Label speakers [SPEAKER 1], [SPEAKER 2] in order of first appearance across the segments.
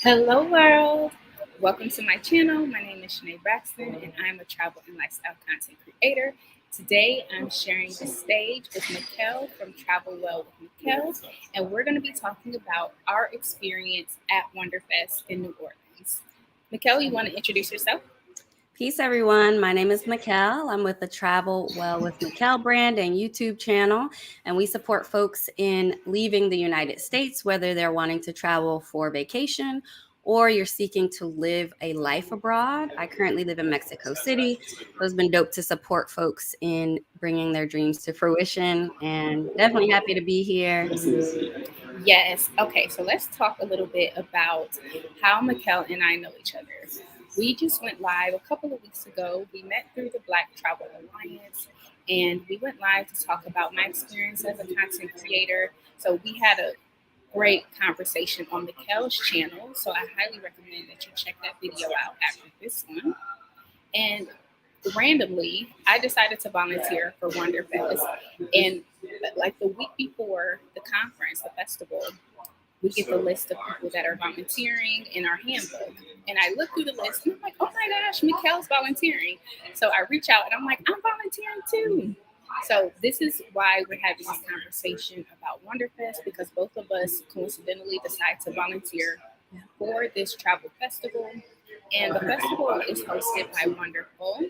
[SPEAKER 1] Hello, world. Welcome to my channel. My name is Shanay Braxton, and I'm a travel and lifestyle content creator. Today, I'm sharing the stage with Meckell from Travel Well with Meckell, and we're going to be talking about our experience at Wanderfest in New Orleans. Meckell, you want to introduce yourself?
[SPEAKER 2] Peace, everyone. My name is Meckell. I'm with the Travel Well with Meckell brand and YouTube channel, and we support folks in leaving the United States, whether they're wanting to travel for vacation or you're seeking to live a life abroad. I currently live in Mexico City, so it's been dope to support folks in bringing their dreams to fruition, and definitely happy to be here.
[SPEAKER 1] Yes. Okay, so let's talk a little bit about how Meckell and I know each other. We just went live a couple of weeks ago. We met through the Black Travel Alliance, and we went live to talk about my experience as a content creator. So we had a great conversation on Meckell's channel. So I highly recommend that you check that video out after this one. And randomly, I decided to volunteer for Wanderfest. And like the week before the conference, the festival, we get the list of people that are volunteering in our handbook. And I look through the list and I'm like, oh my gosh, Meckell's volunteering. So I reach out and I'm like, I'm volunteering too. So this is why we're having this conversation about Wanderfest, because both of us coincidentally decide to volunteer for this travel festival. And the festival is hosted by Wonderful,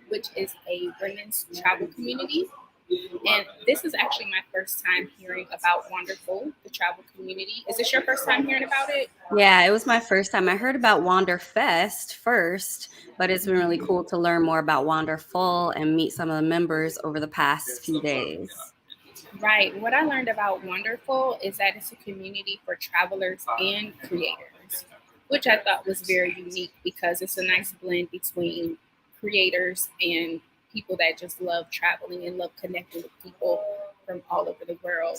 [SPEAKER 1] which is a women's travel community. And this is actually my first time hearing about Wonderful, the travel community. Is this your first time hearing about it?
[SPEAKER 2] Yeah, it was my first time. I heard about Wanderfest first, but it's been really cool to learn more about Wanderful and meet some of the members over the past few days.
[SPEAKER 1] Right. What I learned about Wonderful is that it's a community for travelers and creators, which I thought was very unique because it's a nice blend between creators and people that just love traveling and love connecting with people from all over the world.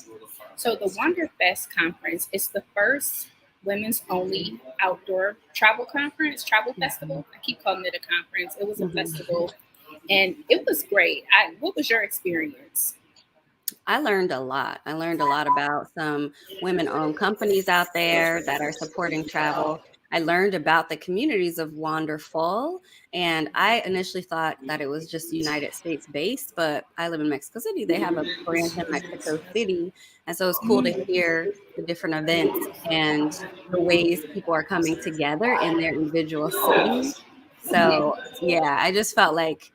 [SPEAKER 1] So the Wanderfest conference is the first women's only outdoor travel conference, travel festival. I keep calling it a conference. It was a
[SPEAKER 2] Mhm.
[SPEAKER 1] festival and it was great. What was your experience?
[SPEAKER 2] I learned a lot. I learned a lot about some women-owned companies out there that are supporting travel. I learned about the communities of Wanderful, and I initially thought that it was just United States based, but I live in Mexico City. They have a branch in Mexico City, and so it's cool to hear the different events and the ways people are coming together in their individual cities. So, yeah, I just felt like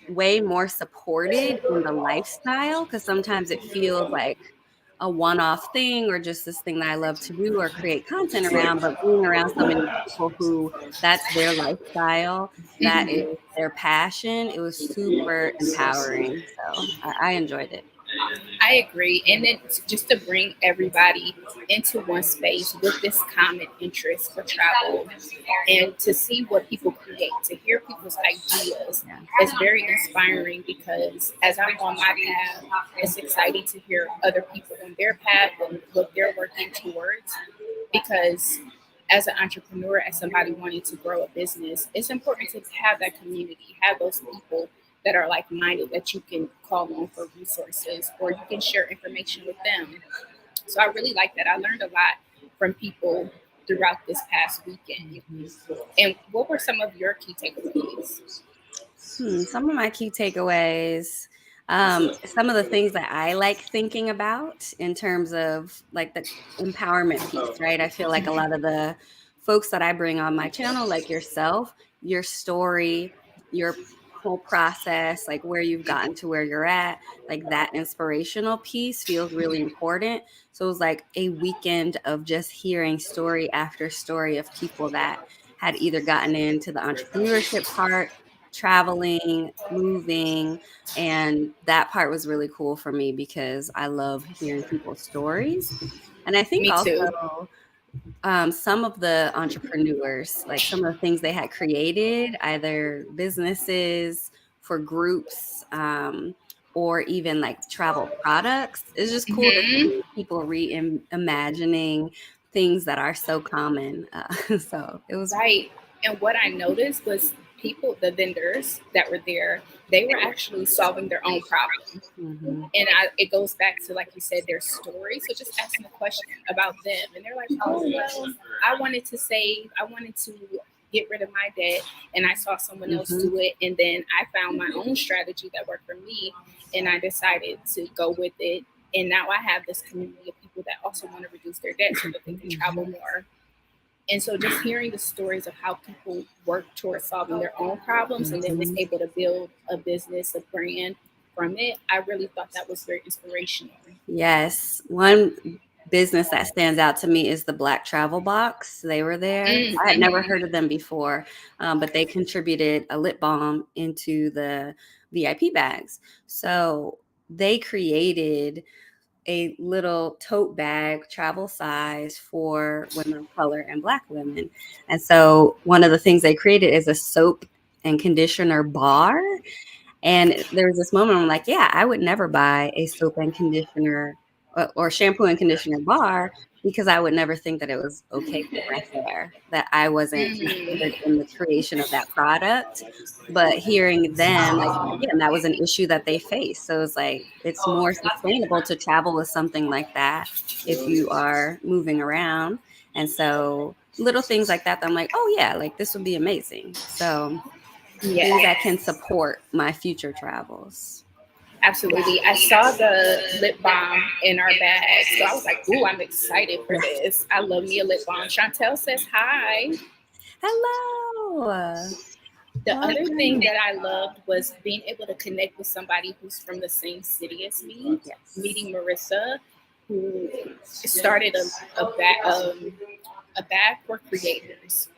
[SPEAKER 2] way more supported in the lifestyle because sometimes it feels like a one-off thing or just this thing that I love to do or create content around, but being around so many people who that's their lifestyle, that is
[SPEAKER 1] Mhm.
[SPEAKER 2] their passion, it was super empowering. So I enjoyed it.
[SPEAKER 1] I agree. And then just to bring everybody into one space with this common interest for travel and to see what people create, to hear people's ideas,
[SPEAKER 2] Yeah.
[SPEAKER 1] is very inspiring because as I'm on my path, it's exciting to hear other people on their path and what they're working towards. Because as an entrepreneur, as somebody wanting to grow a business, it's important to have that community, have those people that are like minded that you can call on for resources or you can share information with them. So I really like that. I learned a lot from people throughout this past weekend. And what were some of your key takeaways?
[SPEAKER 2] Some of my key takeaways, some of the things that I like thinking about in terms of like the empowerment piece, right? I feel like a lot of the folks that I bring on my channel, like yourself, your story, your whole process, like where you've gotten to where you're at, like that inspirational piece feels really important. So it was like a weekend of just hearing story after story of people that had either gotten into the entrepreneurship part, traveling, moving, and that part was really cool for me because I love hearing people's stories. And I think
[SPEAKER 1] Me too.
[SPEAKER 2] also some of the entrepreneurs, like some of the things they had created, either businesses for groups or even like travel products, it's just cool to
[SPEAKER 1] Hmm.
[SPEAKER 2] see people reimagining things that are so common. So it was,
[SPEAKER 1] Right. And what I noticed was the vendors that were there, they were actually solving their own problem.
[SPEAKER 2] Mm-hmm.
[SPEAKER 1] It goes back to, like you said, their story. So just asking a question about them, and they're like, "Oh well, I wanted to save. I wanted to get rid of my debt, and I saw someone else
[SPEAKER 2] Mm-hmm.
[SPEAKER 1] do it, and then I found my own strategy that worked for me, and I decided to go with it. And now I have this community of people that also want to reduce their debt so that they can travel
[SPEAKER 2] Mm-hmm.
[SPEAKER 1] more." And so just hearing the stories of how people work towards solving their own problems and then was
[SPEAKER 2] Mm-hmm.
[SPEAKER 1] able to build a business, a brand from it, I really thought that was very inspirational.
[SPEAKER 2] Yes. One business that stands out to me is the Black Travel Box. They were there. I had never
[SPEAKER 1] Mm-hmm.
[SPEAKER 2] heard of them before, but they contributed a lip balm into the VIP bags. So they created a little tote bag, travel size, for women of color and Black women. And so one of the things they created is a soap and conditioner bar. And there was this moment I'm like, yeah, I would never buy a soap and conditioner or shampoo and conditioner bar because I would never think that it was okay for my hair, that I wasn't
[SPEAKER 1] Mm.
[SPEAKER 2] considered in the creation of that product. But hearing them, like, again, that was an issue that they faced. So it's like, it's more sustainable to travel with something like that if you are moving around. And so little things like that, I'm like, oh, yeah, like this would be amazing. So things that
[SPEAKER 1] Yes,
[SPEAKER 2] can support my future travels.
[SPEAKER 1] absolutely. I saw the lip balm in our bag, so I was like, "Ooh, I'm excited for
[SPEAKER 2] Yes.
[SPEAKER 1] this." I love me a lip balm. Chantel says hi.
[SPEAKER 2] Hello.
[SPEAKER 1] The other thing
[SPEAKER 2] Welcome.
[SPEAKER 1] that I loved was being able to connect with somebody who's from the same city as me.
[SPEAKER 2] Yes.
[SPEAKER 1] Meeting Marissa, who started a bag for creators.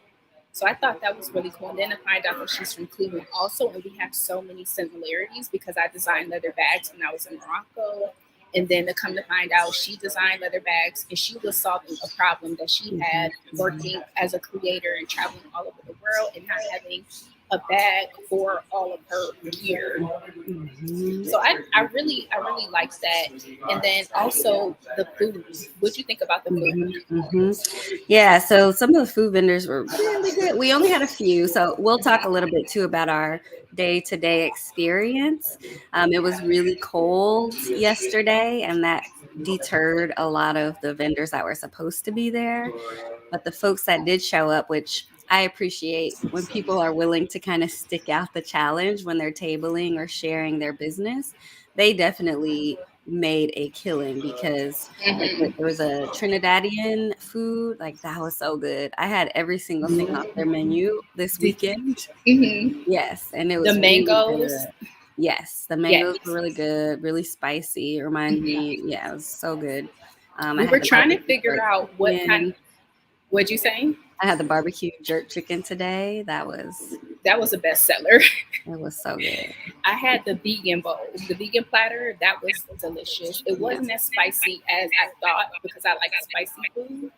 [SPEAKER 1] So I thought that was really cool. And then to find out that she's from Cleveland also, and we have so many similarities because I designed leather bags when I was in Morocco. And then to come to find out she designed leather bags and she was solving a problem that she
[SPEAKER 2] Mhm,
[SPEAKER 1] had
[SPEAKER 2] mhm,
[SPEAKER 1] working as a creator and traveling all over the world and not having a bag for all of her gear.
[SPEAKER 2] mhm,
[SPEAKER 1] So I really liked that. And then also the food. What do you think about the
[SPEAKER 2] mhm,
[SPEAKER 1] food?
[SPEAKER 2] mhm. Yeah, so some of the food vendors were really good. We only had a few, so we'll talk a little bit too about our day-to-day experience. It was really cold yesterday, and that deterred a lot of the vendors that were supposed to be there. But the folks that did show up, which I appreciate when people are willing to kind of stick out the challenge when they're tabling or sharing their business, they definitely made a killing because like
[SPEAKER 1] Hmm.
[SPEAKER 2] there was a Trinidadian food, like that was so good. I had every single thing off their menu this weekend.
[SPEAKER 1] Hmm.
[SPEAKER 2] Yes, and it
[SPEAKER 1] The
[SPEAKER 2] was really
[SPEAKER 1] mangoes.
[SPEAKER 2] good. Yes, the
[SPEAKER 1] Yes.
[SPEAKER 2] mangoes were really good, really spicy. It reminded me, yeah, it was so good. I
[SPEAKER 1] We
[SPEAKER 2] had
[SPEAKER 1] were
[SPEAKER 2] the
[SPEAKER 1] trying to
[SPEAKER 2] barbecue
[SPEAKER 1] figure
[SPEAKER 2] jerk
[SPEAKER 1] out what kind.
[SPEAKER 2] chicken.
[SPEAKER 1] What'd you say?
[SPEAKER 2] I had the barbecue jerk chicken today.
[SPEAKER 1] That was a bestseller.
[SPEAKER 2] It was so good.
[SPEAKER 1] I had the vegan bowl, the vegan platter. That was delicious. It
[SPEAKER 2] Yeah.
[SPEAKER 1] wasn't as spicy as I thought because I like spicy food,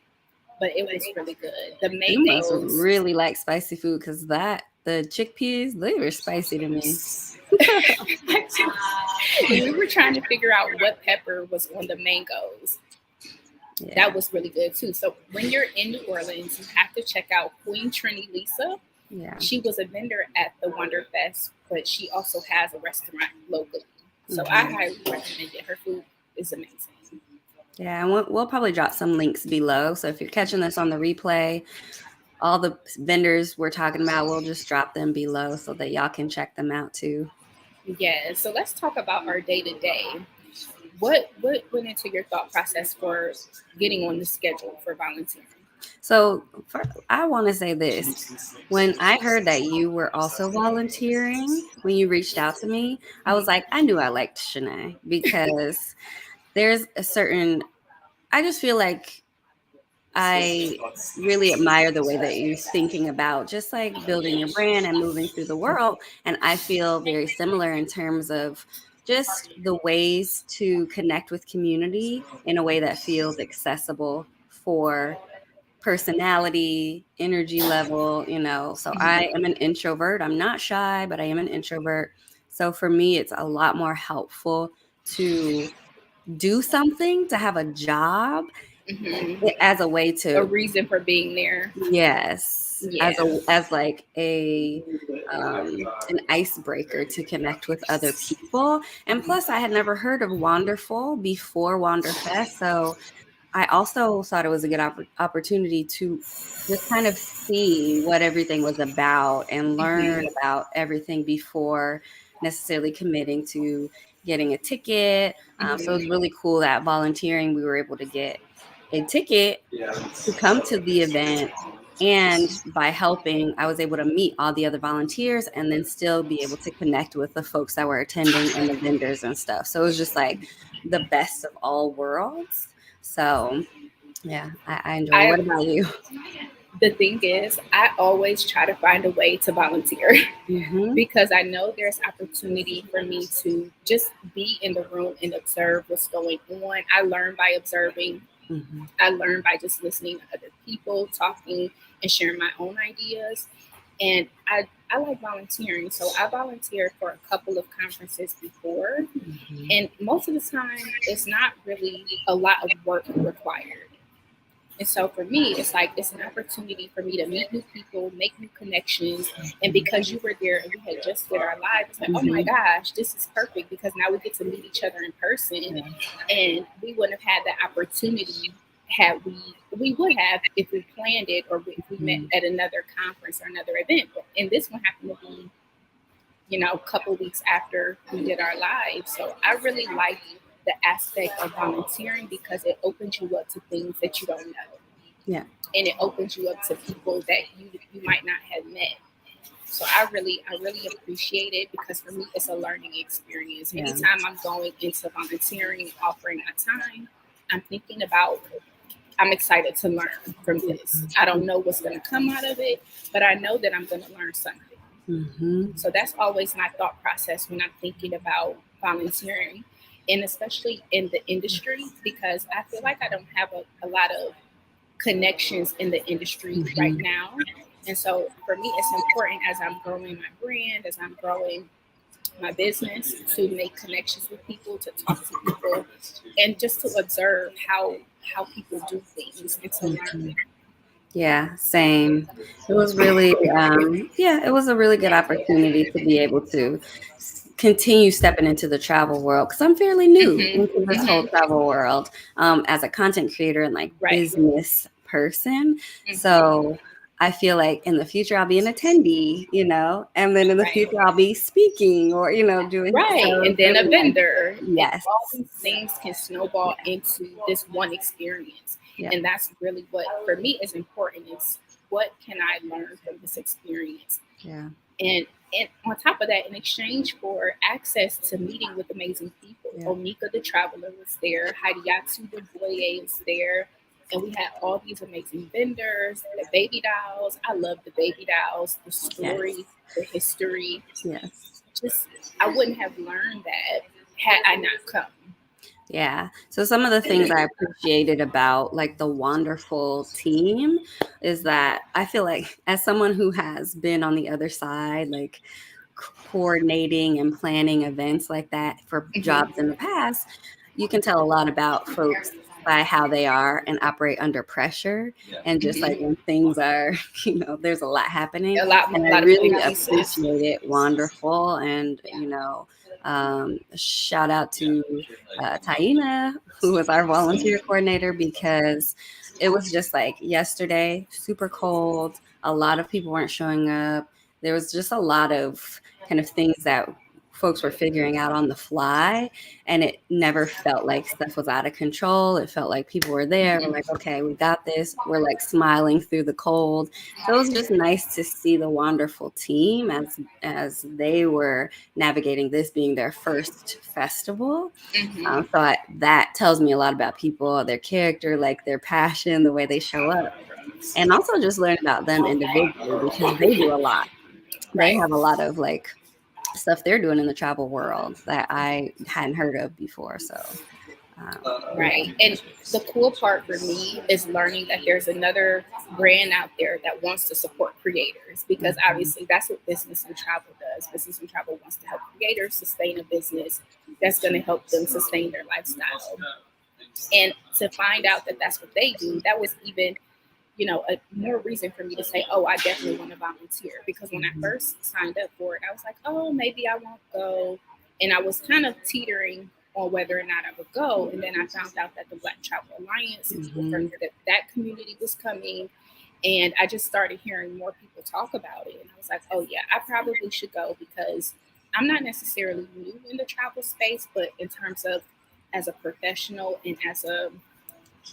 [SPEAKER 1] but it was really good. The
[SPEAKER 2] You must
[SPEAKER 1] mangoes.
[SPEAKER 2] really like spicy food because the chickpeas, they were spicy to me.
[SPEAKER 1] We were trying to figure out what pepper was on the mangoes.
[SPEAKER 2] Yeah.
[SPEAKER 1] That was really good too. So when you're in New Orleans, you have to check out Queen Trini Lisa.
[SPEAKER 2] Yeah.
[SPEAKER 1] She was a vendor at the Wanderfest, but she also has a restaurant locally. So I
[SPEAKER 2] Hmm.
[SPEAKER 1] highly recommend it. Her food is amazing.
[SPEAKER 2] Yeah. And we'll probably drop some links below. So if you're catching this on the replay, all the vendors we're talking about, we'll just drop them below so that y'all can check them out too.
[SPEAKER 1] Yeah. So let's talk about our day to day. What went into your thought process for getting on the schedule for volunteering?
[SPEAKER 2] So I want to say this. When I heard that you were also volunteering, when you reached out to me, I was like, I knew I liked Shanay because there's a certain, I just feel like I really admire the way that you're thinking about just like building your brand and moving through the world. And I feel very similar in terms of just the ways to connect with community in a way that feels accessible for personality, energy level, So I am an introvert. I'm not shy, but I am an introvert. So for me, it's a lot more helpful to do something, to have a job
[SPEAKER 1] Hmm.
[SPEAKER 2] as a way
[SPEAKER 1] A
[SPEAKER 2] to,
[SPEAKER 1] reason for being there.
[SPEAKER 2] yes. as
[SPEAKER 1] Yeah.
[SPEAKER 2] as like a an icebreaker to connect with other people. And plus, I had never heard of Wonderful before Wanderfest, so I also thought it was a good opportunity to just kind of see what everything was about and learn
[SPEAKER 1] Mhm.
[SPEAKER 2] about everything before necessarily committing to getting a ticket. So it was
[SPEAKER 1] Mhm.
[SPEAKER 2] really cool that volunteering, we were able to get a ticket to come to the event. And by helping, I was able to meet all the other volunteers and then still be able to connect with the folks that were attending and the vendors and stuff. So it was just like the best of all worlds. So yeah, I enjoyed it.
[SPEAKER 1] I
[SPEAKER 2] What about you?
[SPEAKER 1] The thing is, I always try to find a way to volunteer
[SPEAKER 2] Hmm.
[SPEAKER 1] because I know there's opportunity for me to just be in the room and observe what's going on. I learn by observing.
[SPEAKER 2] Hmm.
[SPEAKER 1] I learn by just listening to other people talking and sharing my own ideas. And I like volunteering. So I volunteered for a couple of conferences before.
[SPEAKER 2] Hmm.
[SPEAKER 1] And most of the time, it's not really a lot of work required. And so for me, it's like it's an opportunity for me to meet new people, make new connections. And because you were there and we had just did our live, it's like, oh my
[SPEAKER 2] Hmm.
[SPEAKER 1] gosh, this is perfect because now we get to meet each other in person.
[SPEAKER 2] Yeah.
[SPEAKER 1] And we wouldn't have had that opportunity had we would have if we planned it or if we met
[SPEAKER 2] Mhm.
[SPEAKER 1] at another conference or another event. But and this one happened to be, a couple weeks after we did our live. So I really like the aspect of volunteering because it opens you up to things that you don't know,
[SPEAKER 2] Yeah.
[SPEAKER 1] and it opens you up to people that you might not have met. So I really appreciate it because for me it's a learning experience.
[SPEAKER 2] Yeah.
[SPEAKER 1] Anytime I'm going into volunteering, offering my time, I'm thinking about I'm excited to learn from this. I don't know what's going to come out of it, but I know that I'm going to learn something.
[SPEAKER 2] Hmm.
[SPEAKER 1] So that's always my thought process when I'm thinking about volunteering, and especially in the industry because I feel like I don't have a lot of connections in the industry right
[SPEAKER 2] Hmm.
[SPEAKER 1] now. And so for me, it's important as I'm growing my brand, as I'm growing my business, to make connections with people, to talk to people, and just to observe how people do things and to
[SPEAKER 2] Hmm.
[SPEAKER 1] learn.
[SPEAKER 2] Yeah, same. It was really, yeah, it was a really good opportunity to be able to continue stepping into the travel world because I'm fairly new
[SPEAKER 1] Hmm.
[SPEAKER 2] into this whole
[SPEAKER 1] Hmm.
[SPEAKER 2] travel world as a content creator and like
[SPEAKER 1] Right.
[SPEAKER 2] business person.
[SPEAKER 1] Hmm.
[SPEAKER 2] So I feel like in the future I'll be an attendee, and then in the
[SPEAKER 1] Right.
[SPEAKER 2] future I'll be speaking or, doing so
[SPEAKER 1] Right. And
[SPEAKER 2] it's
[SPEAKER 1] then a
[SPEAKER 2] really like,
[SPEAKER 1] vendor. And
[SPEAKER 2] yes.
[SPEAKER 1] all these things can snowball
[SPEAKER 2] Yeah.
[SPEAKER 1] into this one experience.
[SPEAKER 2] Yeah.
[SPEAKER 1] And that's really what for me is important is what can I learn from this experience?
[SPEAKER 2] Yeah.
[SPEAKER 1] And on top of that, in exchange for access to meeting with amazing people,
[SPEAKER 2] Yeah.
[SPEAKER 1] Onika the Traveler was there, Hadiatu the Boye was there, and we had all these amazing vendors, the baby dolls. I love the baby dolls, the story,
[SPEAKER 2] Yes.
[SPEAKER 1] the history.
[SPEAKER 2] Yes.
[SPEAKER 1] Just I wouldn't have learned that had I not come.
[SPEAKER 2] Yeah. So some of the things I appreciated about like the wonderful team is that I feel like as someone who has been on the other side, like coordinating and planning events like that for jobs in
[SPEAKER 1] Hmm.
[SPEAKER 2] the past, you can tell a lot about folks by how they are and operate under pressure and just like
[SPEAKER 1] Hmm.
[SPEAKER 2] when things are, there's a lot happening. And
[SPEAKER 1] A
[SPEAKER 2] I
[SPEAKER 1] lot of moving
[SPEAKER 2] really
[SPEAKER 1] pieces.
[SPEAKER 2] appreciate it. Wonderful. And, shout out to Taina, who was our volunteer coordinator, because it was just like yesterday, super cold. A lot of people weren't showing up. There was just a lot of kind of things that folks were figuring out on the fly, and it never felt like stuff was out of control. It felt like people were there. We're like, okay, we got this. We're like smiling through the cold. So it was just nice to see the wonderful team as they were navigating this being their first festival.
[SPEAKER 1] Hmm.
[SPEAKER 2] That tells me a lot about people, their character, like their passion, the way they show up, and also just learn about them individually because they do a lot. They
[SPEAKER 1] Right.
[SPEAKER 2] have a lot of like stuff they're doing in the travel world that I hadn't heard of before. So, yeah.
[SPEAKER 1] Right. And the cool part for me is learning that there's another brand out there that wants to support creators because
[SPEAKER 2] Mhm.
[SPEAKER 1] obviously that's what Business and Travel does. Business and Travel wants to help creators sustain a business that's going to help them sustain their lifestyle. And to find out that that's what they do, that was even more reason for me to say, oh, I definitely want to volunteer. Because when I first signed up for it, I was like, oh, maybe I won't go. And I was kind of teetering on whether or not I would go. And then I found out that the Black Travel Alliance, and people from that community was coming. And I just started hearing more people talk about it. And I was like, oh, yeah, I probably should go, because I'm not necessarily new in the travel space, but in terms of as a professional and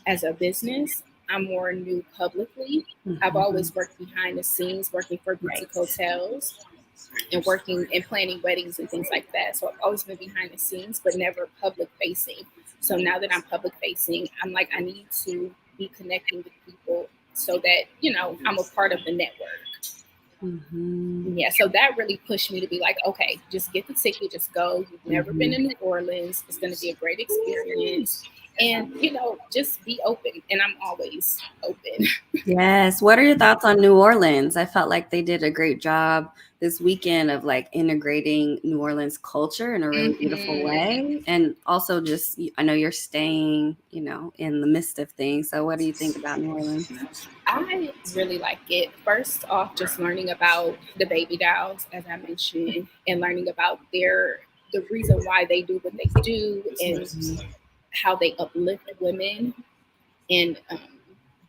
[SPEAKER 1] as a business, I'm more new publicly. I've always worked behind the scenes, working for boutique hotels and working and planning weddings and things like that. So I've always been behind the scenes, but never public facing. So now that I'm public facing, I'm like, I need to be connecting with people so that, I'm a part of the network. Yeah, so that really pushed me to be like, okay, just get the ticket, just go. You've never been to New Orleans. It's going to be a great experience. And, just be open. And I'm always open.
[SPEAKER 2] Yes. What are your thoughts on New Orleans? I felt like they did a great job this weekend of like integrating New Orleans culture in a really beautiful way. And also just, I know you're staying, in the midst of things. So what do you think about New Orleans?
[SPEAKER 1] I really like it. First off, just learning about the baby dolls, as I mentioned, and learning about the reason why they do what they do, and how they uplift women and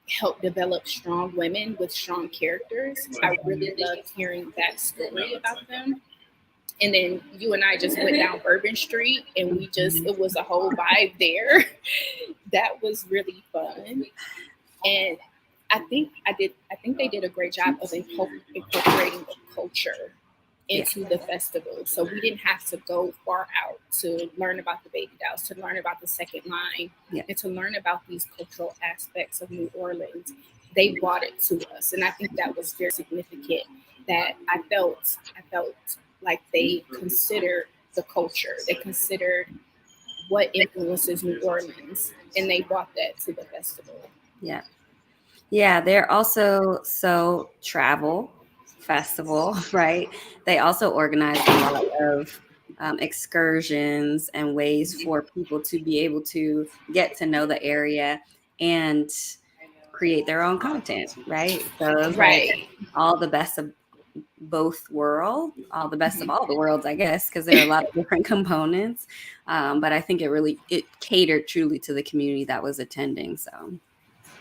[SPEAKER 1] help develop strong women with strong characters. I really loved hearing that story about them. And then you and I just went down Bourbon Street, and it was a whole vibe there. That was really fun. And I think they did a great job of incorporating the culture into the festival. So we didn't have to go far out to learn about the baby dolls, to learn about the second line, and to learn about these cultural aspects of New Orleans. They brought it to us, and I think that was very significant. That I felt like they considered the culture. They considered what influences New Orleans, and they brought that to the festival.
[SPEAKER 2] Yeah. Yeah, they're also so travel festival, right? They also organize a lot of excursions and ways for people to be able to get to know the area and create their own content, right? So it's like all the best of both worlds, all the best of all the worlds, I guess, because there are a lot of different components. But I think it catered truly to the community that was attending. So.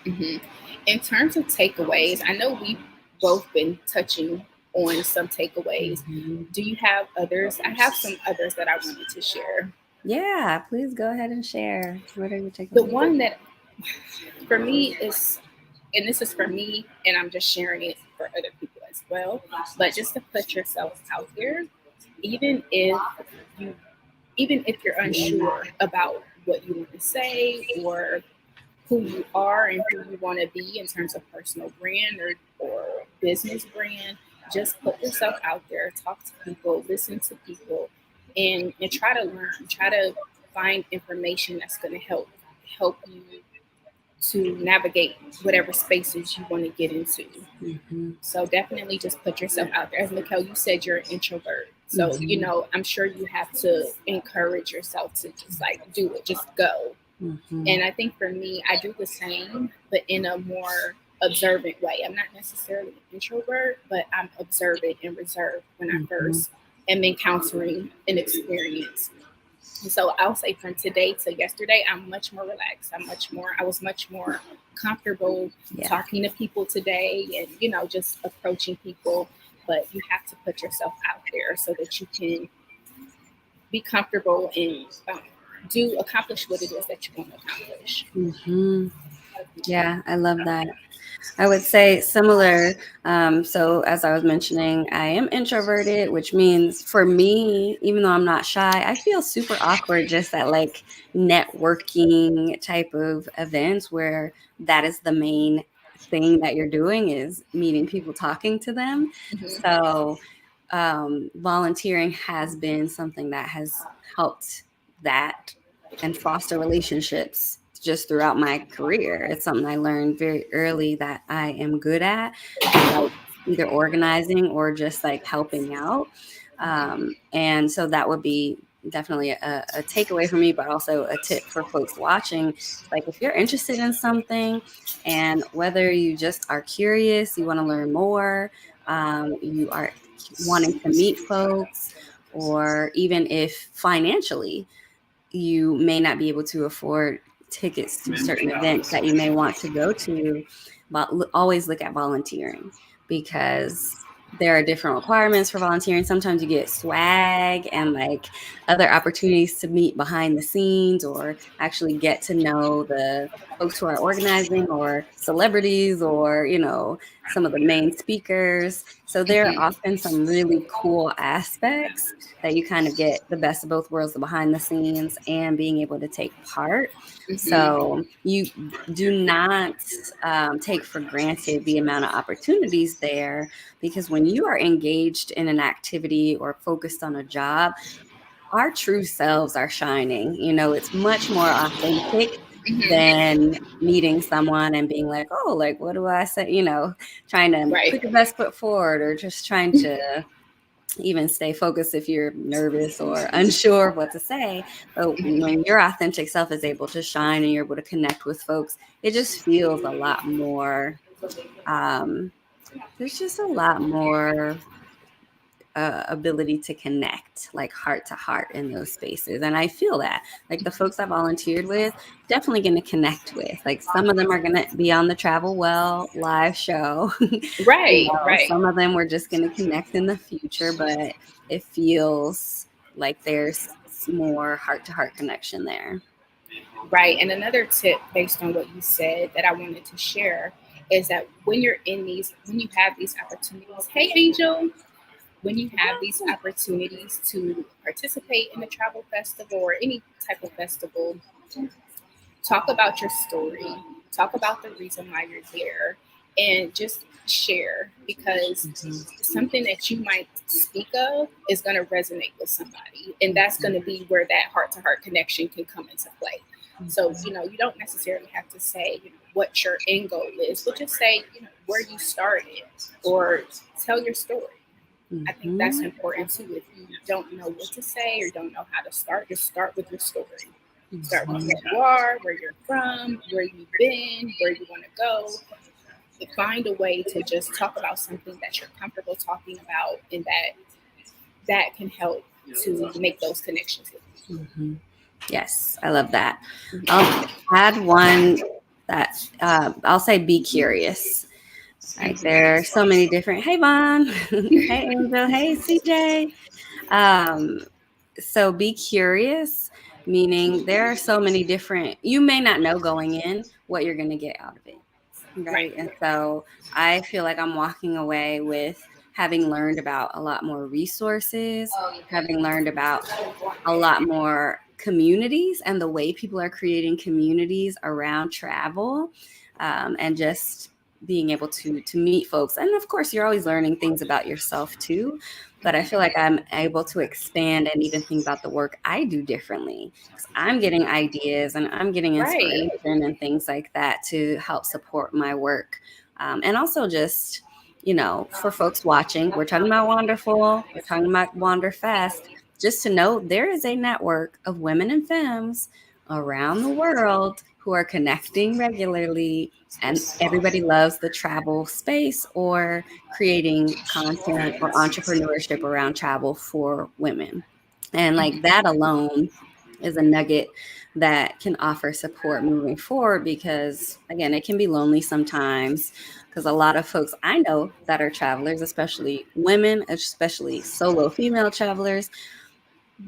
[SPEAKER 1] In terms of takeaways, I know we've both been touching on some takeaways. Do you have others? I have some others that I wanted to share.
[SPEAKER 2] Yeah, please go ahead and share. What are your takeaways?
[SPEAKER 1] The one that for me is, and this is for me, and I'm just sharing it for other people as well, but just to put yourself out there, even if you're unsure about what you want to say, or who you are and who you want to be in terms of personal brand or business brand, just put yourself out there, talk to people, listen to people, and try to learn, try to find information that's going to help you to navigate whatever spaces you want to get into. So definitely just put yourself out there. As Meckell, you said you're an introvert. So, I'm sure you have to encourage yourself to just like do it, just go. And I think for me, I do the same, but in a more observant way. I'm not necessarily an introvert, but I'm observant and reserved when I first am encountering an experience. And so I'll say from today to yesterday, I'm much more relaxed. I was much more comfortable talking to people today and, just approaching people. But you have to put yourself out there so that you can be comfortable and accomplish what it is that you want to accomplish.
[SPEAKER 2] Yeah, I love that. I would say similar. So as I was mentioning, I am introverted, which means for me, even though I'm not shy, I feel super awkward just at like networking type of events where that is the main thing that you're doing is meeting people, talking to them. So volunteering has been something that has helped that and foster relationships just throughout my career. It's something I learned very early that I am good at, like either organizing or just like helping out. And so that would be definitely a takeaway for me, but also a tip for folks watching. Like if you're interested in something, and whether you just are curious, you want to learn more, you are wanting to meet folks, or even if financially you may not be able to afford tickets to certain events that you may want to go to, but always look at volunteering, because there are different requirements for volunteering. Sometimes you get swag and like other opportunities to meet behind the scenes or actually get to know the folks who are organizing, or celebrities, or some of the main speakers. So there are
[SPEAKER 1] Mhm.
[SPEAKER 2] often some really cool aspects that you kind of get the best of both worlds, the behind the scenes and being able to take part.
[SPEAKER 1] Mhm.
[SPEAKER 2] So you do not take for granted the amount of opportunities there, because when you are engaged in an activity or focused on a job, our true selves are shining. It's much more authentic
[SPEAKER 1] Mhm.
[SPEAKER 2] than meeting someone and being like, oh, like, what do I say? Trying to
[SPEAKER 1] Right.
[SPEAKER 2] put your best foot forward, or just trying to even stay focused if you're nervous or unsure of what to say. But when your authentic self is able to shine and you're able to connect with folks, it just feels a lot more. Um, there's just a lot more ability to connect, like heart to heart, in those spaces. And I feel that, like, the folks I volunteered with, definitely going to connect with. Like, some of them are going to be on the Travel Well live show.
[SPEAKER 1] Right. Right.
[SPEAKER 2] Some of them we're just going to connect in the future, but it feels like there's more heart to heart connection there.
[SPEAKER 1] Right. And another tip based on what you said that I wanted to share is that when you have these opportunities, hey Angel, when you have these opportunities to participate in a travel festival or any type of festival, talk about your story, talk about the reason why you're there, and just share, because
[SPEAKER 2] Mhm.
[SPEAKER 1] something that you might speak of is going to resonate with somebody, and that's going to be where that heart to heart connection can come into play. So,
[SPEAKER 2] Mhm.
[SPEAKER 1] you don't necessarily have to say, what your end goal is, but just say, where you started, or tell your story. I think that's
[SPEAKER 2] Mhm.
[SPEAKER 1] important too. If you don't know what to say or don't know how to start, just start with your story. Start with
[SPEAKER 2] Mhm.
[SPEAKER 1] who you are, where you're from, where you've been, where you want to go. And find a way to just talk about something that you're comfortable talking about, and that can help to make those connections with
[SPEAKER 2] Mhm. Yes, I love that. I'll
[SPEAKER 1] people.
[SPEAKER 2] add one that I'll say be curious. Like, there are so many different, hey Vaughn, hey Angel, hey CJ. Um, so be curious, meaning there are so many different, you may not know going in what you're going to get out of it.
[SPEAKER 1] Right.
[SPEAKER 2] Right. And so I feel like I'm walking away with having learned about a lot more resources, having learned about a lot more communities and the way people are creating communities around travel, and just being able to meet folks. And of course, you're always learning things about yourself too. But I feel like I'm able to expand and even think about the work I do differently, because I'm getting ideas and I'm getting
[SPEAKER 1] Right.
[SPEAKER 2] inspiration and things like that to help support my work. And also just, for folks watching, we're talking about Wonderful, we're talking about Wanderfest, just to know there is a network of women and femmes around the world who are connecting regularly, and everybody loves the travel space or creating content or entrepreneurship around travel for women. And like that alone is a nugget that can offer support moving forward, because again, it can be lonely sometimes, because a lot of folks I know that are travelers, especially women, especially solo female travelers,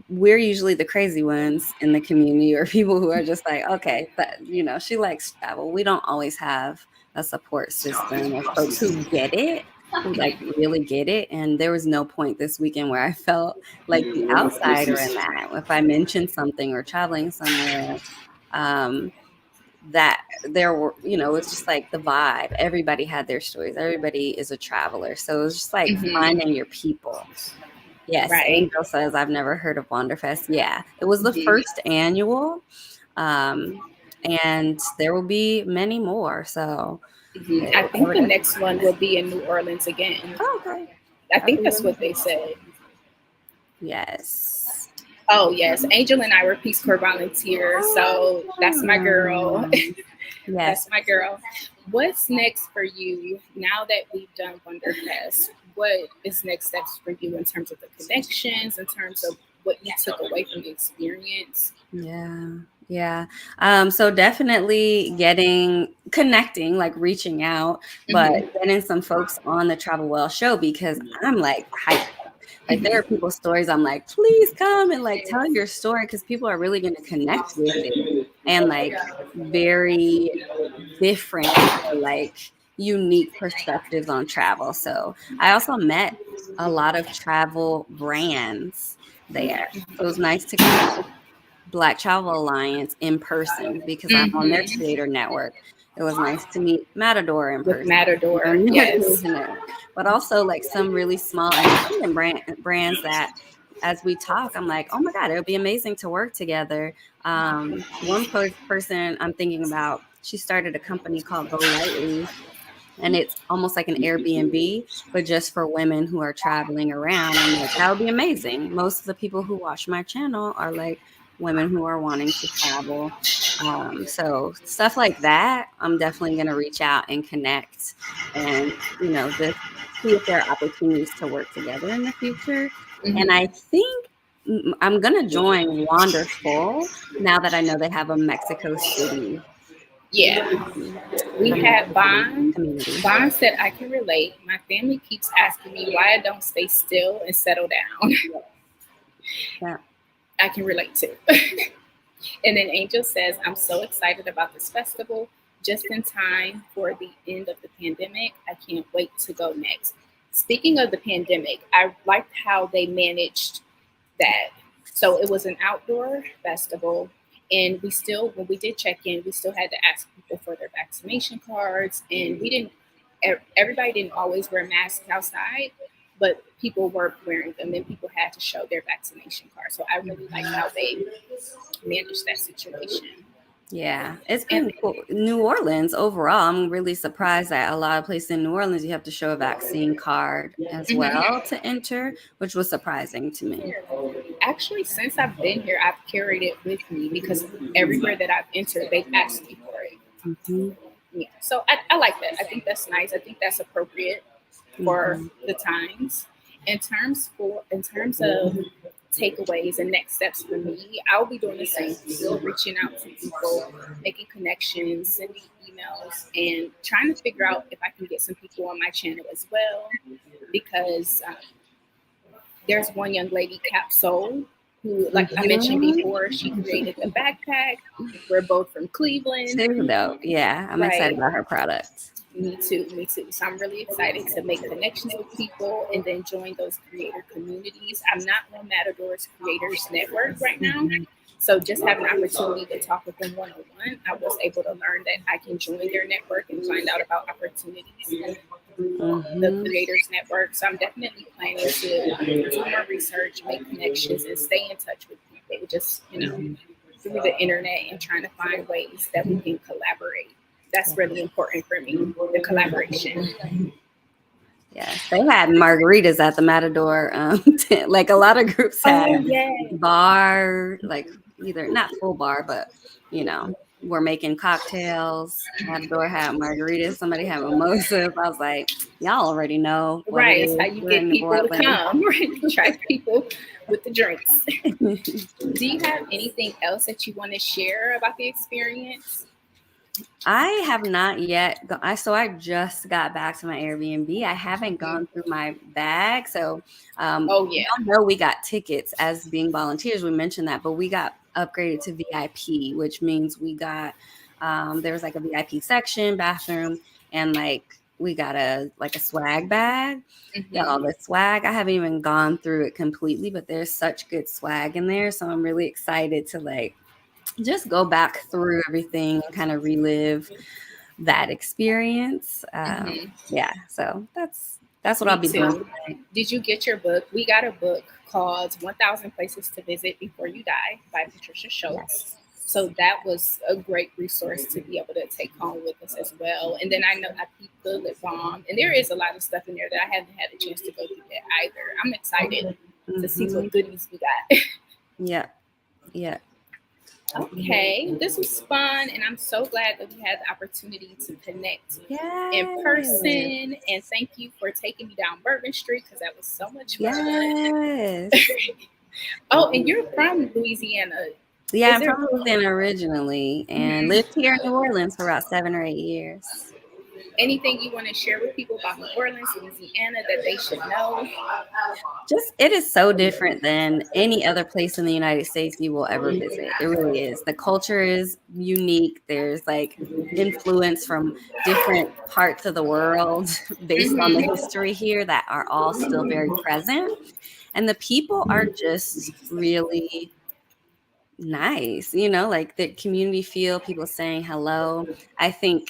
[SPEAKER 2] we're usually the crazy ones in the community, or people who are just like, okay, but she likes travel. We don't always have a support system of folks who get it, who like really get it. And there was no point this weekend where I felt like the outsider in that. If I mentioned something or traveling somewhere, um, that there were, it's just like the vibe. Everybody had their stories. Everybody is a traveler. So it was just like
[SPEAKER 1] Hmm.
[SPEAKER 2] finding your people. Yes,
[SPEAKER 1] Right.
[SPEAKER 2] Angel says, I've never heard of Wanderfest. Yeah, it was the
[SPEAKER 1] Hmm.
[SPEAKER 2] first annual, um, and there will be many more. So
[SPEAKER 1] Hmm. I
[SPEAKER 2] I
[SPEAKER 1] think
[SPEAKER 2] would
[SPEAKER 1] the
[SPEAKER 2] definitely
[SPEAKER 1] next one will
[SPEAKER 2] recommend.
[SPEAKER 1] be in New Orleans again.
[SPEAKER 2] Oh, okay,
[SPEAKER 1] I
[SPEAKER 2] that'd
[SPEAKER 1] think
[SPEAKER 2] be
[SPEAKER 1] that's
[SPEAKER 2] really
[SPEAKER 1] what they
[SPEAKER 2] cool.
[SPEAKER 1] said.
[SPEAKER 2] Yes.
[SPEAKER 1] Oh yes, Angel and I were Peace Corps volunteers, so that's my girl.
[SPEAKER 2] Yes.
[SPEAKER 1] That's my girl. What's next for you now that we've done Wonderfest? What is next steps for you in terms of the connections, in terms of what you took away from the experience?
[SPEAKER 2] Yeah. Yeah. So definitely connecting, like reaching out, but
[SPEAKER 1] Hmm.
[SPEAKER 2] getting some folks on the Travel Well show because I'm like hyped. Like there are
[SPEAKER 1] Hmm.
[SPEAKER 2] people's stories. I'm like, please come and like tell your story because people are really going to connect with it and like very different or like unique perspectives on travel. So I also met a lot of travel brands there. So it was nice to connect with Black Travel Alliance in person because I'm on their
[SPEAKER 1] Hmm.
[SPEAKER 2] creator network. It was nice to meet Matador in
[SPEAKER 1] With
[SPEAKER 2] person,
[SPEAKER 1] Matador,
[SPEAKER 2] on their
[SPEAKER 1] yes.
[SPEAKER 2] creator network, but also like some really small independent brands that as we talk, I'm like, oh my God, it would be amazing to work together. One person I'm thinking about, she started a company called Go Lightly, and it's almost like an Airbnb, but just for women who are traveling around. I'm like, that would be amazing. Most of the people who watch my channel are like women who are wanting to travel. So stuff like that, I'm definitely going to reach out and connect and, just see if there are opportunities to work together in the future. And I
[SPEAKER 1] Hmm.
[SPEAKER 2] think I'm going to join Wanderful now that I know they have a Mexico City
[SPEAKER 1] Yeah,
[SPEAKER 2] um,
[SPEAKER 1] we
[SPEAKER 2] um,
[SPEAKER 1] had Bond.
[SPEAKER 2] community.
[SPEAKER 1] Bond said, I can relate. My family keeps asking me why I don't stay still and settle down.
[SPEAKER 2] Yeah.
[SPEAKER 1] I can relate too. And then Angel says, I'm so excited about this festival, just in time for the end of the pandemic. I can't wait to go next. Speaking of the pandemic, I liked how they managed that. So it was an outdoor festival, and we still, when we did check in, we still had to ask people for their vaccination cards, and we didn't. Everybody didn't always wear masks outside, but people were wearing them, and people had to show their vaccination card. So I really like how they managed that situation.
[SPEAKER 2] Yeah, it's
[SPEAKER 1] And
[SPEAKER 2] been cool. New Orleans overall, I'm really surprised that a lot of places in New Orleans you have to show a vaccine card as well
[SPEAKER 1] mhm.
[SPEAKER 2] to enter, which was surprising to me.
[SPEAKER 1] Actually, since I've been here, I've carried it with me because everywhere that I've entered, they've asked me for it.
[SPEAKER 2] Hmm.
[SPEAKER 1] Yeah, so I like that. I think that's nice. I think that's appropriate for
[SPEAKER 2] Hmm.
[SPEAKER 1] the times. In terms of takeaways and next steps for me, I'll be doing the same. Still reaching out to people, making connections, sending emails, and trying to figure out if I can get some people on my channel as well. Because there's one young lady, Cap Soul, who, like I mentioned
[SPEAKER 2] Hmm.
[SPEAKER 1] before, she created the backpack. We're both from Cleveland,
[SPEAKER 2] Too though. Yeah, I'm excited
[SPEAKER 1] right?
[SPEAKER 2] about her products.
[SPEAKER 1] Me too, me too. So I'm really excited to make connections with people and then join those creator communities. I'm not on Matador's Creators Network right now.
[SPEAKER 2] Hmm.
[SPEAKER 1] So just have an opportunity to talk with them one on one. I was able to learn that I can join their network and find out about opportunities the
[SPEAKER 2] Hmm.
[SPEAKER 1] Creators Network. So I'm definitely planning to do more research, make connections, and stay in touch with people. Just
[SPEAKER 2] Hmm.
[SPEAKER 1] through the internet and trying to find ways that we can collaborate. That's really important for me, the collaboration.
[SPEAKER 2] Yes, they had margaritas at the Matador. Tent. Like a lot of groups had
[SPEAKER 1] Oh yeah,
[SPEAKER 2] bar, like either not full bar, but we're making cocktails. Matador had margaritas. Somebody had mimosas. I was like, y'all already know what it
[SPEAKER 1] right. It's how
[SPEAKER 2] is.
[SPEAKER 1] you
[SPEAKER 2] We're in
[SPEAKER 1] get
[SPEAKER 2] New
[SPEAKER 1] people to
[SPEAKER 2] Orleans.
[SPEAKER 1] come. Right, attract people with the drinks. Do you have anything else that you want to share about the experience?
[SPEAKER 2] I have not yet. I just got back to my Airbnb. I haven't
[SPEAKER 1] Mhm.
[SPEAKER 2] gone through my bag, so
[SPEAKER 1] Oh
[SPEAKER 2] y'all
[SPEAKER 1] yeah.
[SPEAKER 2] know we got tickets as being volunteers. We mentioned that, but we got upgraded to VIP, which means we got there was like a VIP section, bathroom, and like we got a swag bag.
[SPEAKER 1] Hmm.
[SPEAKER 2] Y'all, the swag, I haven't even gone through it completely, but there's such good swag in there, so I'm really excited to like just go back through everything and kind of relive that experience.
[SPEAKER 1] Hmm.
[SPEAKER 2] Yeah, so that's what I'll
[SPEAKER 1] Me
[SPEAKER 2] be doing
[SPEAKER 1] too.
[SPEAKER 2] tonight.
[SPEAKER 1] Did you get your book? We got a book called 1,000 Places to Visit Before You Die by Patricia Schultz.
[SPEAKER 2] Yes.
[SPEAKER 1] So that was a great resource to be able to take home with us as well. And then I know I peeped the lip balm, and there is a lot of stuff in there that I haven't had a chance to go through yet either. I'm excited to see
[SPEAKER 2] Hmm.
[SPEAKER 1] what goodies we got.
[SPEAKER 2] Yeah. Yeah.
[SPEAKER 1] Okay, this was fun, and I'm so glad that we had the opportunity to connect in
[SPEAKER 2] Yes.
[SPEAKER 1] person. And thank you for taking me down Bourbon Street because that was so much fun.
[SPEAKER 2] Yes.
[SPEAKER 1] Oh, and you're from Louisiana.
[SPEAKER 2] Yeah,
[SPEAKER 1] Is
[SPEAKER 2] I'm
[SPEAKER 1] there
[SPEAKER 2] from Louisiana originally and lived here in New Orleans for about 7 or 8 years.
[SPEAKER 1] anything you want to share with people about New Orleans, Louisiana that they should know?
[SPEAKER 2] Just it is so different than any other place in the United States you will ever visit. It really is. The culture is unique. There's like influence from different parts of the world based on the
[SPEAKER 1] Hmm.
[SPEAKER 2] history here that are all still very present. And the people are just really nice, like the community feel, people saying hello. I think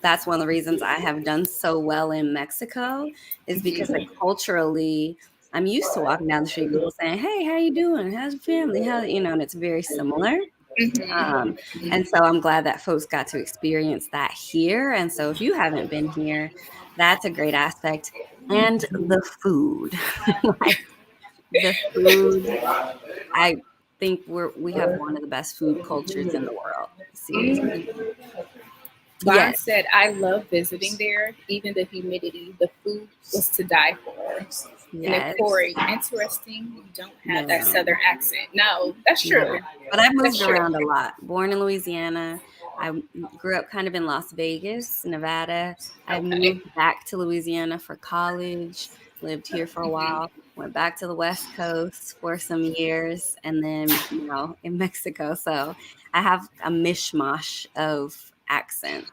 [SPEAKER 2] that's one of the reasons I have done so well in Mexico is because like culturally, I'm used to walking down the street, people saying, "Hey, how you doing? How's your family? And it's very similar. Um,
[SPEAKER 1] Hmm.
[SPEAKER 2] and so I'm glad that folks got to experience that here. And so if you haven't been here, that's a great aspect. And the food, like the food I think we have one of the best food cultures in the world. Seriously.
[SPEAKER 1] Vaughn
[SPEAKER 2] Yes.
[SPEAKER 1] said, I love visiting there, even the humidity. The food was to die for. And then
[SPEAKER 2] Yes.
[SPEAKER 1] Corey, interesting, you don't have that
[SPEAKER 2] No.
[SPEAKER 1] southern accent. No, that's
[SPEAKER 2] No.
[SPEAKER 1] true.
[SPEAKER 2] But I
[SPEAKER 1] That's
[SPEAKER 2] moved
[SPEAKER 1] true.
[SPEAKER 2] around a lot. Born in Louisiana. I grew up kind of in Las Vegas, Nevada. I
[SPEAKER 1] Okay.
[SPEAKER 2] moved back to Louisiana for college, lived here for a while, went back to the West Coast for some years, and then now in Mexico. So I have a mishmash of accents.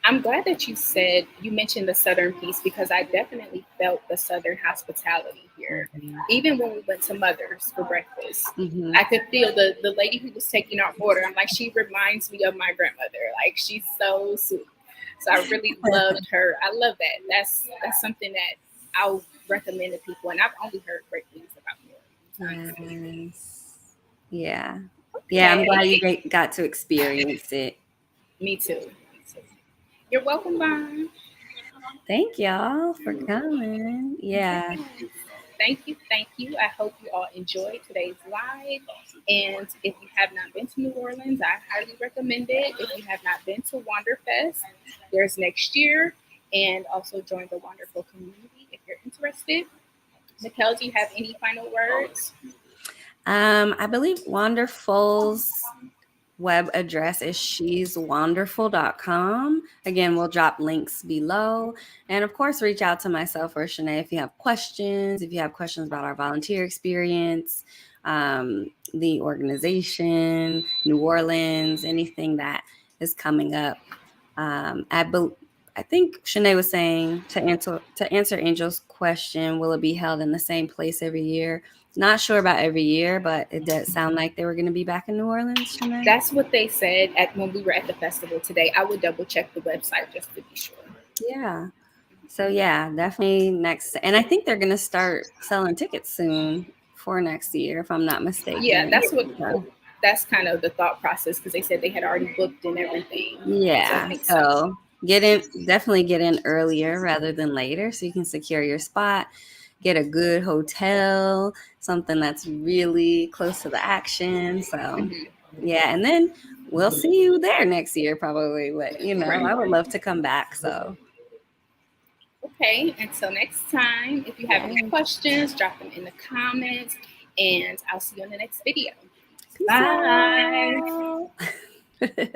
[SPEAKER 1] I'm glad that you mentioned the southern piece because I definitely felt the southern hospitality here.
[SPEAKER 2] Mhm.
[SPEAKER 1] Even when we went to Mother's for breakfast,
[SPEAKER 2] Mhm.
[SPEAKER 1] I could feel the lady who was taking our order. I'm like, she reminds me of my grandmother. Like she's so sweet. So I really loved her. I love that. That's something that I'll recommend to people, and I've only heard great things about New Orleans, honestly.
[SPEAKER 2] Yes. Yeah. Yeah, I'm glad you
[SPEAKER 1] Okay,
[SPEAKER 2] got to experience it.
[SPEAKER 1] me too. Me too. You're welcome, Vaughn.
[SPEAKER 2] Thank y'all for coming. Yeah.
[SPEAKER 1] Thank you. Thank you. I hope you all enjoyed today's live. And if you have not been to New Orleans, I highly recommend it. If you have not been to Wanderfest, there's next year. And also join the wonderful community if you're interested. Meckell, do you have any final words?
[SPEAKER 2] I believe Wonderful's web address is sheswonderful.com. Again, we'll drop links below. And of course, reach out to myself or Shanay if you have questions, about our volunteer experience, the organization, New Orleans, anything that is coming up. I think Shanay was saying to answer Angel's question, will it be held in the same place every year? Not sure about every year, but it did sound like they were going to be back in New Orleans, Shanay.
[SPEAKER 1] That's what they said at when we were at the festival today. I would double check the website just to be sure.
[SPEAKER 2] Yeah. So yeah, definitely next. And I think they're going to start selling tickets soon for next year, if I'm not
[SPEAKER 1] Yeah,
[SPEAKER 2] mistaken. So,
[SPEAKER 1] that's kind of the thought process because they said they had already booked and everything. So it
[SPEAKER 2] yeah.
[SPEAKER 1] makes sense.
[SPEAKER 2] So definitely get in earlier rather than later so you can secure your spot, get a good hotel, something that's really close to the action. So,
[SPEAKER 1] Mhm.
[SPEAKER 2] yeah. And then we'll see you there next year, probably. But,
[SPEAKER 1] Right.
[SPEAKER 2] I would love to come back. So,
[SPEAKER 1] Okay, until next time, if you have
[SPEAKER 2] yeah.
[SPEAKER 1] any questions, drop them in the comments, and I'll see you in the next video.
[SPEAKER 2] Peace
[SPEAKER 1] Bye.
[SPEAKER 2] out.